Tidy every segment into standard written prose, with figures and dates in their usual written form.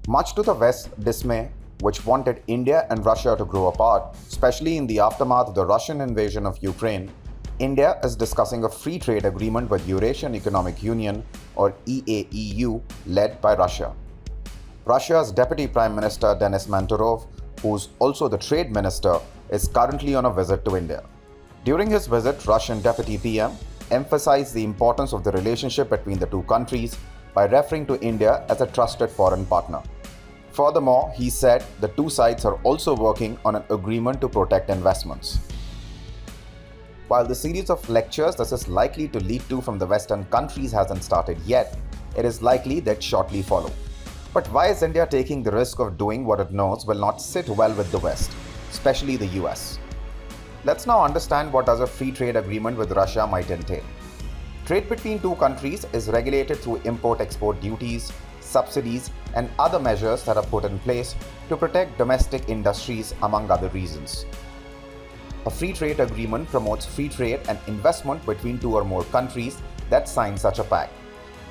Much to the West's dismay, which wanted India and Russia to grow apart, especially in the aftermath of the Russian invasion of Ukraine, India is discussing a free trade agreement with Eurasian Economic Union or EAEU led by Russia. Russia's Deputy Prime Minister Denis Manturov, who's also the Trade Minister, is currently on a visit to India. During his visit, Russian Deputy PM emphasized the importance of the relationship between the two countries by referring to India as a trusted foreign partner. Furthermore, he said the two sides are also working on an agreement to protect investments. While the series of lectures this is likely to lead to from the Western countries hasn't started yet, it is likely that shortly follow. But why is India taking the risk of doing what it knows will not sit well with the West, especially the US? Let's now understand what does a free trade agreement with Russia might entail. Trade between two countries is regulated through import-export duties, subsidies, and other measures that are put in place to protect domestic industries among other reasons. A free trade agreement promotes free trade and investment between two or more countries that sign such a pact.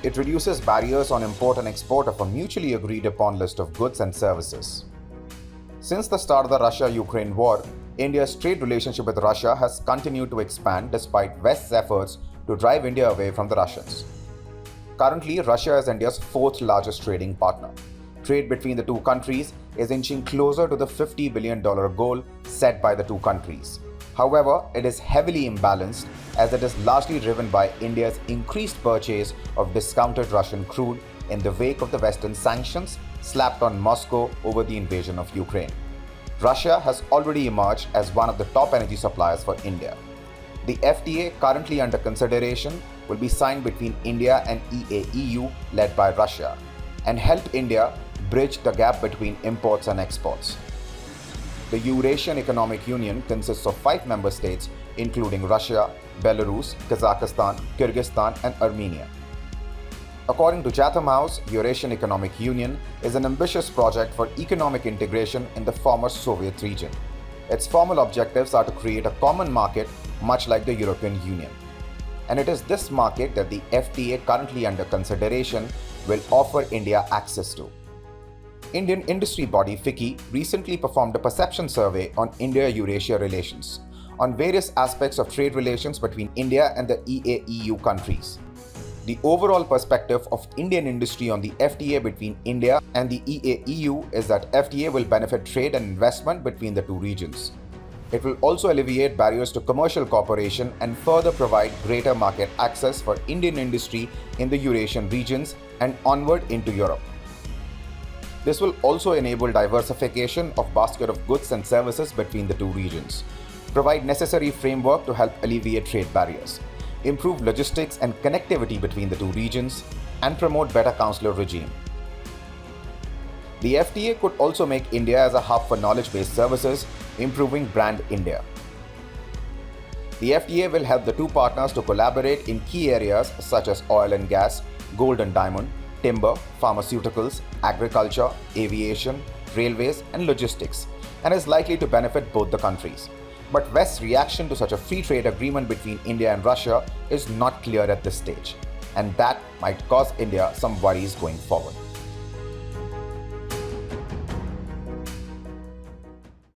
It reduces barriers on import and export of a mutually agreed upon list of goods and services. Since the start of the Russia-Ukraine war, India's trade relationship with Russia has continued to expand despite West's efforts to drive India away from the Russians. Currently, Russia is India's fourth largest trading partner. Trade between the two countries is inching closer to the $50 billion goal set by the two countries. However, it is heavily imbalanced as it is largely driven by India's increased purchase of discounted Russian crude in the wake of the Western sanctions slapped on Moscow over the invasion of Ukraine. Russia has already emerged as one of the top energy suppliers for India. The FTA currently under consideration will be signed between India and EAEU led by Russia and help India bridge the gap between imports and exports. The Eurasian Economic Union consists of 5 member states including Russia, Belarus, Kazakhstan, Kyrgyzstan and Armenia. According to Chatham House, Eurasian Economic Union is an ambitious project for economic integration in the former Soviet region. Its formal objectives are to create a common market much like the European Union. And it is this market that the FTA currently under consideration will offer India access to. Indian industry body FICCI recently performed a perception survey on India-Eurasia relations, on various aspects of trade relations between India and the EAEU countries. The overall perspective of Indian industry on the FTA between India and the EAEU is that FTA will benefit trade and investment between the two regions. It will also alleviate barriers to commercial cooperation and further provide greater market access for Indian industry in the Eurasian regions and onward into Europe. This will also enable diversification of basket of goods and services between the two regions, provide necessary framework to help alleviate trade barriers, improve logistics and connectivity between the two regions, and promote better consular regime. The FTA could also make India as a hub for knowledge-based services, improving brand India. The FTA will help the two partners to collaborate in key areas such as oil and gas, gold and diamond, timber, pharmaceuticals, agriculture, aviation, railways, and logistics, and is likely to benefit both the countries. But West's reaction to such a free trade agreement between India and Russia is not clear at this stage, and that might cause India some worries going forward.